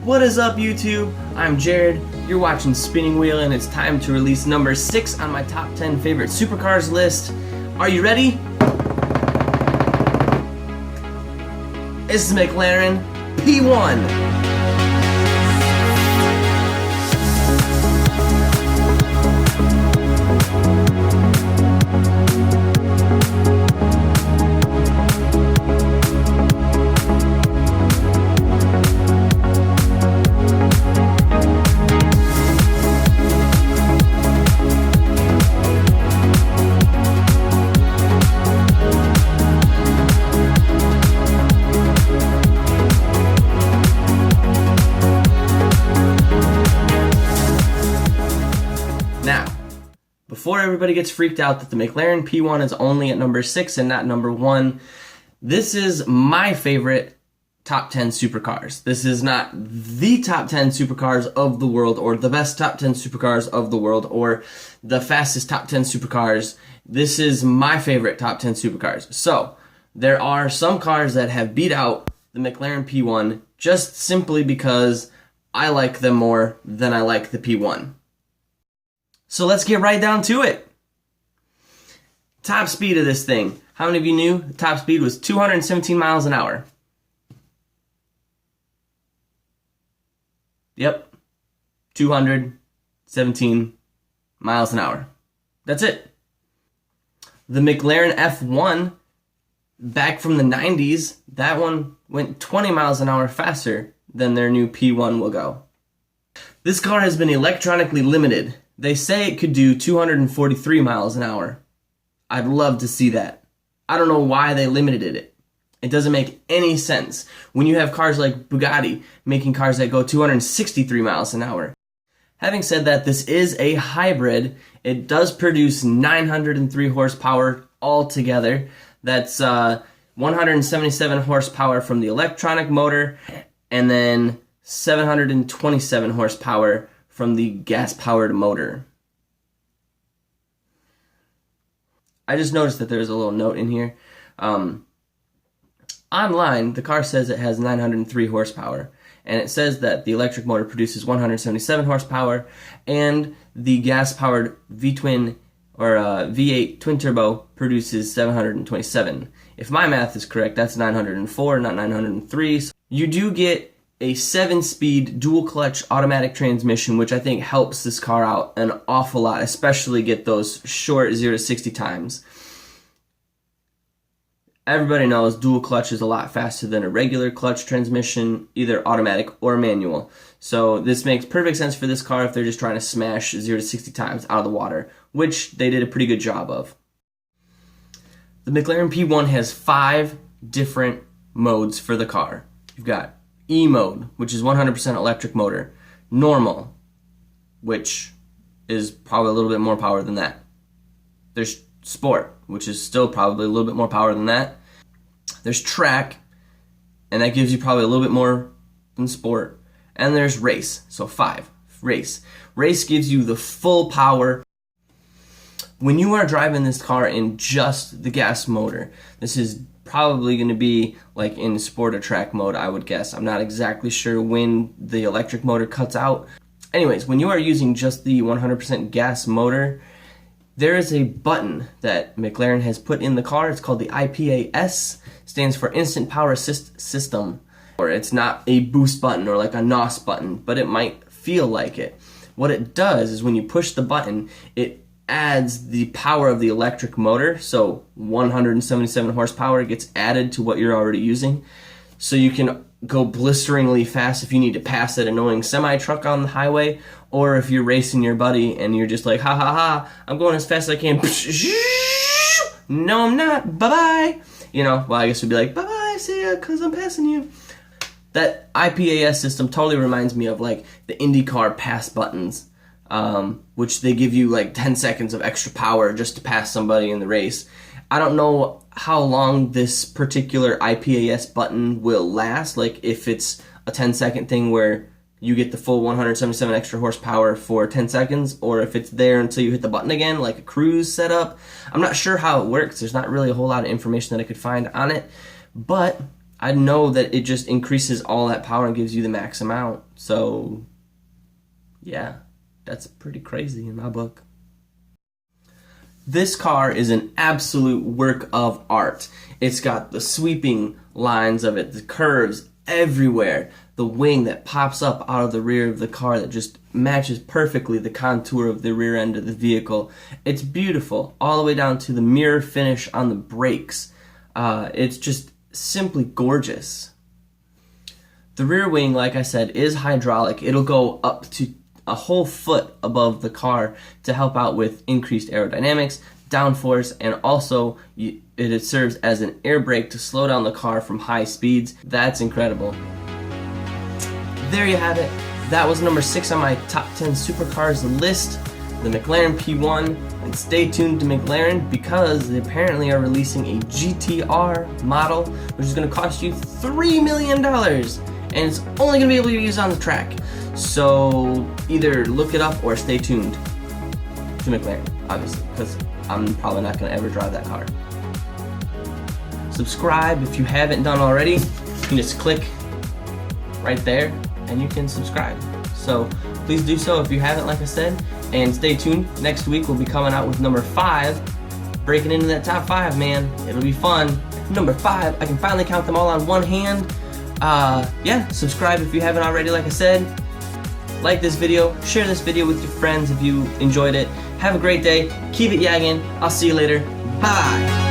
What is up, YouTube? I'm Jared. You're watching Spinning Wheel, and it's time to release number 6 on my top 10 favorite supercars list. Are you ready? This is McLaren P1. Now, before everybody gets freaked out that the McLaren P1 is only at number 6 and not number 1, this is my favorite top 10 supercars. This is not the top 10 supercars of the world, or the best top 10 supercars of the world, or the fastest top 10 supercars. This is my favorite top 10 supercars. So, there are some cars that have beat out the McLaren P1 just simply because I like them more than I like the P1. So let's get right down to it. Top speed of this thing. How many of you knew the top speed was 217 miles an hour? Yep, 217 miles an hour. That's it. The McLaren F1, back from the 90s, that one went 20 miles an hour faster than their new P1 will go. This car has been electronically limited. They say it could do 243 miles an hour. I'd love to see that. I don't know why they limited it. It doesn't make any sense when you have cars like Bugatti making cars that go 263 miles an hour. Having said that, this is a hybrid. It does produce 903 horsepower altogether. That's 177 horsepower from the electronic motor, and then 727 horsepower from the gas-powered motor. I just noticed that there's a little note in here. Online, the car says it has 903 horsepower, and it says that the electric motor produces 177 horsepower, and the gas-powered V-twin or V8 twin-turbo produces 727. If my math is correct, that's 904, not 903. So you do get a 7-speed dual-clutch automatic transmission, which I think helps this car out an awful lot, especially get those short 0 to 60 times. Everybody knows dual clutch is a lot faster than a regular clutch transmission, either automatic or manual. So this makes perfect sense for this car if they're just trying to smash 0 to 60 times out of the water, which they did a pretty good job of. The McLaren P1 has 5 different modes for the car. You've got E mode, which is 100% electric motor. Normal, which is probably a little bit more power than that. There's Sport, which is still probably a little bit more power than that. There's Track, and that gives you probably a little bit more than Sport. And there's Race, so 5. Race. Race gives you the full power. When you are driving this car in just the gas motor, this is probably going to be like in Sport or Track mode, I would guess. I'm not exactly sure when the electric motor cuts out. Anyways, when you are using just the 100% gas motor, there is a button that McLaren has put in the car. It's called the IPAS, stands for Instant Power Assist System. Or it's not a boost button or like a NOS button, but it might feel like it. What it does is when you push the button, it adds the power of the electric motor, so 177 horsepower gets added to what you're already using, so you can go blisteringly fast if you need to pass that annoying semi-truck on the highway, or if you're racing your buddy and you're just like, ha ha ha, I'm going as fast as I can. No, I'm not. Bye-bye. You know, well, I guess we'd be like, bye-bye, see ya, because I'm passing you. That IPAS system totally reminds me of like the IndyCar pass buttons, which they give you like 10 seconds of extra power just to pass somebody in the race. I don't know how long this particular IPAS button will last, like if it's a 10-second thing where you get the full 177 extra horsepower for 10 seconds, or if it's there until you hit the button again, like a cruise setup. I'm not sure how it works. There's not really a whole lot of information that I could find on it, but I know that it just increases all that power and gives you the max amount. So yeah, that's pretty crazy in my book. This car is an absolute work of art. It's got the sweeping lines of it, the curves everywhere, the wing that pops up out of the rear of the car that just matches perfectly the contour of the rear end of the vehicle. It's beautiful, all the way down to the mirror finish on the brakes. It's just simply gorgeous. The rear wing, like I said, is hydraulic. It'll go up to a whole foot above the car to help out with increased aerodynamics, downforce, and also it serves as an air brake to slow down the car from high speeds. That's incredible. There you have it. That was number 6 on my top 10 supercars list, the McLaren P1. And stay tuned to McLaren because they apparently are releasing a GTR model, which is going to cost you $3 million. And it's only going to be able to use on the track. So either look it up or stay tuned to McLaren, obviously, because I'm probably not going to ever drive that car. Subscribe if you haven't done already. You can just click right there and you can subscribe. So please do so if you haven't, like I said. And stay tuned. Next week we'll be coming out with number 5. Breaking into that top 5, man. It'll be fun. Number 5, I can finally count them all on one hand. Yeah, subscribe if you haven't already, like I said. Like this video, share this video with your friends if you enjoyed it. Have a great day, keep it yagging. I'll see you later. Bye.